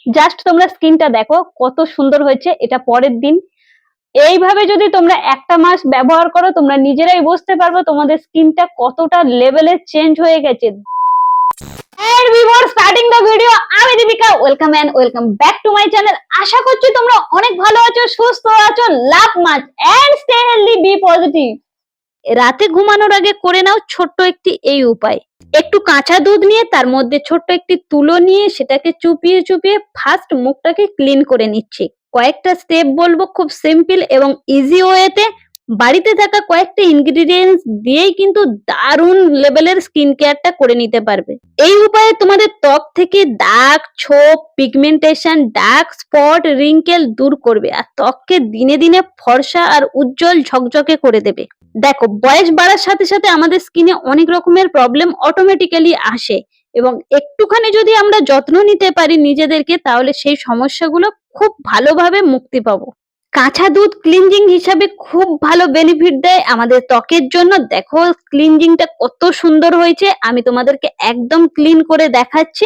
Just তোমরা স্কিনটা দেখো কত সুন্দর হয়েছে। এটা পরের দিন এইভাবে যদি তোমরা একটা মাস ব্যবহার করো, তোমরা নিজেরাই বুঝতে পারবে তোমাদের স্কিনটা কতটা লেভেলে চেঞ্জ হয়ে গেছে। And before starting the video, আমি Deepika, welcome and welcome back to my channel. আশা করছি তোমরা অনেক ভালো আছো, সুস্থ আছো, love much and stay healthy, be positive. রাতে ঘুমানোর আগে করে নাও ছোট্ট একটি এই উপায়। একটু কাঁচা দুধ নিয়ে তার মধ্যে ছোট্ট একটি তুলো নিয়ে সেটাকে চুপিয়ে চুপিয়ে ফার্স্ট মুখটাকে ক্লিন করে নিচ্ছি। কয়েকটা স্টেপ বলবো, খুব সিম্পল এবং ইজি ওয়েতে বাড়িতে থাকা কয়েকটা ইনগ্রিডিয়েন্টস দিয়েই কিন্তু দারুণ লেভেলের স্কিন কেয়ারটা করে নিতে পারবে। এই উপায়ে তোমাদের ত্বক থেকে দাগ, ছোপ, পিগমেন্টেশন, ডার্ক স্পট, রিঙ্কেল দূর করবে আর ত্বককে দিনে দিনে ফর্সা আর উজ্জ্বল ঝকঝকে করে দেবে। দেখো, বয়স বাড়ার সাথে সাথে আমাদের স্কিনে অনেক রকমের প্রবলেম অটোমেটিক্যালি আসে এবং একটুখানি যদি আমরা যত্ন নিতে পারি নিজেদেরকে, তাহলে সেই সমস্যাগুলো খুব ভালোভাবে মুক্তি পাবো। কাঁচা দুধ ক্লিনজিং হিসাবে খুব ভালো বেনিফিট দেয় আমাদের ত্বকের জন্য। দেখো ক্লিনজিংটা কত সুন্দর হয়েছে, আমি তোমাদেরকে একদম ক্লিন করে দেখাচ্ছি,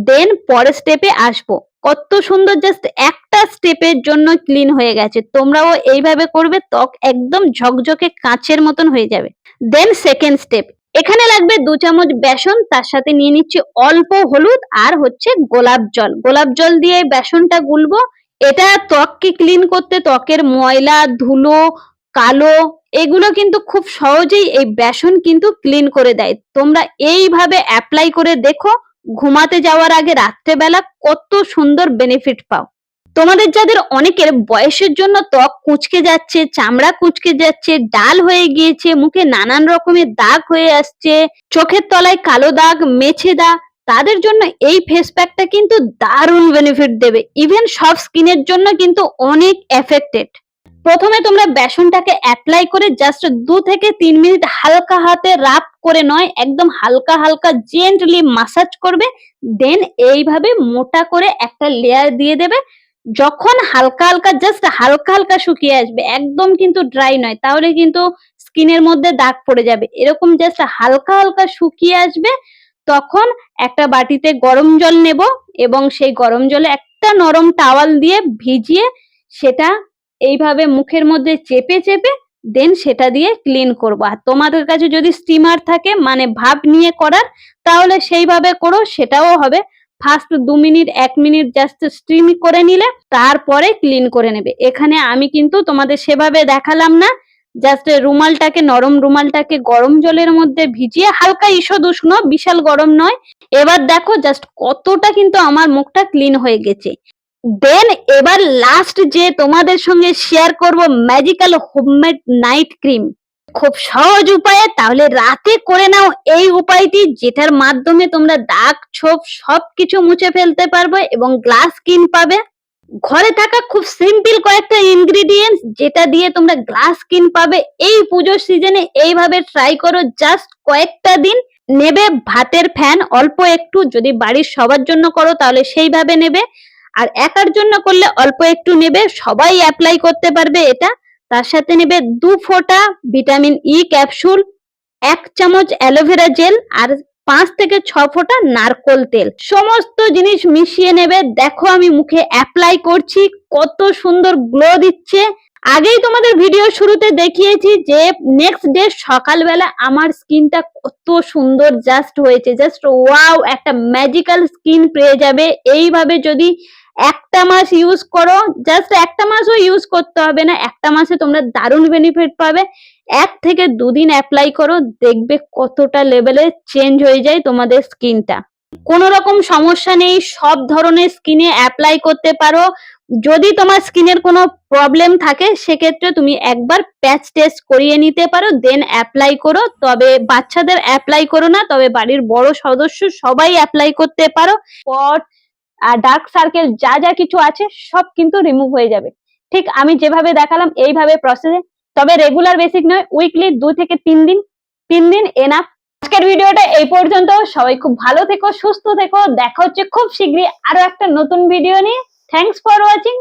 দেন পরের স্টেপে আসবো। কত সুন্দর, জাস্ট একটা স্টেপের জন্য ক্লিন হয়ে গেছে। তোমরাও এইভাবে করবে, ত্বক একদম ঝকঝকে কাঁচের মতন হয়ে যাবে। দেন সেকেন্ড স্টেপ, এখানে লাগবে 2 চামচ বেসন, তার সাথে নিয়ে নিচ্ছি অল্প হলুদ আর হচ্ছে গোলাপ জল। গোলাপ জল দিয়ে বেসনটা গুলবো। এটা ত্বককে ক্লিন করতে, ত্বকের ময়লা, ধুলো, কালো এগুলো কিন্তু খুব সহজেই এই বেসন কিন্তু ক্লিন করে দেয়। তোমরা এইভাবে অ্যাপ্লাই করে দেখো, ঘুমাতে যাওয়ার আগে রাত্রেবেলা কত সুন্দর বেনিফিট পাও। তোমাদের যাদের অনেকের বয়সের জন্য ত্বক কুঁচকে যাচ্ছে, চামড়া কুঁচকে যাচ্ছে, ডাল হয়ে গিয়েছে, মুখে নানান রকমের দাগ হয়ে আসছে, চোখের তলায় কালো দাগ, মেছে দাগ, তাদের জন্য এই ফেস প্যাকটা কিন্তু দারুণ বেনিফিট দেবে। ইভেন সব স্কিনের জন্য কিন্তু অনেক এফেক্টেড। প্রথমে তোমরা বেসনটাকে অ্যাপ্লাই করে জাস্ট 2 থেকে 3 মিনিট হালকা হাতে রাব করে নয়, একদম হালকা হালকা জেন্টলি মাসাজ করবে। দেন এইভাবে মোটা করে একটা লেয়ার দিয়ে দেবে। যখন হালকা হালকা, জাস্ট হালকা হালকা শুকিয়ে আসবে, একদম কিন্তু ড্রাই নয়, তাহলে কিন্তু স্কিনের মধ্যে দাগ পড়ে যাবে। এরকম জাস্ট হালকা হালকা শুকিয়ে আসবে, তখন একটা বাটিতে গরম জল নেব এবং সেই গরম জলে একটা নরম টাওয়াল দিয়ে ভিজিয়ে সেটা এইভাবে মুখের মধ্যে চেপে চেপে দেন সেটা দিয়ে ক্লিন করবো। আর তোমাদের কাছে যদি স্টিমার থাকে, মানে ভাপ নিয়ে করার, তাহলে সেইভাবে করো, সেটাও হবে। First 2 minute 1 minute just steam করে নিলে তারপরে ক্লিন করে নেবে। এখানে আমি কিন্তু তোমাদের সেভাবে দেখালাম না, জাস্ট রুমালটাকে, নরম রুমালটাকে গরম জলের মধ্যে ভিজিয়ে হালকা ঈষৎ উষ্ণ, বিশাল গরম নয়। এবার দেখো জাস্ট কতটা কিন্তু আমার মুখটা ক্লিন হয়ে গেছে। দেন এবার লাস্ট যে তোমাদের সঙ্গে শেয়ার করব ম্যাজিক্যাল হোমমেড নাইট ক্রিম, খুব সহজ উপায়ে। তাহলে রাতে করে নাও এই উপায়টি, যেটার মাধ্যমে তোমরা দাগ, ছোপ সবকিছু মুছে ফেলতে পারবে এবং গ্লাস স্কিন পাবে। ঘরে থাকা খুব সিম্পল কয়েকটা ইনগ্রিডিয়েন্টস, যেটা দিয়ে তোমরা গ্লাস স্কিন পাবে। এই পুজোর সিজনে এইভাবে ট্রাই করো, জাস্ট কয়েকটা দিন। নেবে ভাতের ফ্যান অল্প একটু, যদি বাড়ির সবার জন্য করো তাহলে সেইভাবে নেবে, আর একার জন্য করলে অল্প একটু নেবে, সবাই অ্যাপ্লাই করতে পারবে এটা। তার সাথে নেবে 2 ফোঁটা ভিটামিন ই ক্যাপসুল, 1 চামচ অ্যালোভেরা জেল আর 5 থেকে 6 ফোঁটা নারকোল তেল। সমস্ত জিনিস মিশিয়ে নেবে। দেখো আমি মুখে অ্যাপ্লাই করছি, কত সুন্দর গ্লো দিচ্ছে। আগেই তোমাদের ভিডিও শুরুতে দেখিয়েছি যে নেক্সট ডে সকালবেলা আমার স্কিনটা কত সুন্দর জাস্ট হয়েছে, জাস্ট ওয়াও, একটা ম্যাজিক্যাল স্কিন পেয়ে যাবে। এইভাবে যদি একটা মাস ইউজ করো, জাস্ট একটা মাসও ইউজ করতে হবে না, একটা মাসে তোমরা দারুণ বেনিফিট পাবে। 1 থেকে 2 দিন অ্যাপ্লাই করো, দেখবে কতটা লেভেলে চেঞ্জ হয়ে যায় তোমাদের স্কিনটা। কোনো রকম সমস্যা নেই, সব ধরনের স্কিনে অ্যাপ্লাই করতে পারো। যদি তোমার স্কিনের কোনো প্রবলেম থাকে, সেক্ষেত্রে তুমি একবার প্যাচ টেস্ট করিয়ে নিতে পারো, দেন অ্যাপ্লাই করো। তবে বাচ্চাদের অ্যাপ্লাই করো না, তবে বাড়ির বড় সদস্য সবাই অ্যাপ্লাই করতে পারো। স্পট আর ডার্ক সার্কেল যা যা কিছু আছে সব কিন্তু রিমুভ হয়ে যাবে। ঠিক আমি যেভাবে দেখালাম এইভাবে প্রসেসে, তবে রেগুলার বেসিক নয়, উইকলি 2 থেকে 3 দিন এনাফ। আজকের ভিডিওটা এই পর্যন্ত। সবাই খুব ভালো থেকো, সুস্থ থেকো। দেখা হচ্ছে খুব শীঘ্রই আরো একটা নতুন ভিডিও নিয়ে। Thanks for watching.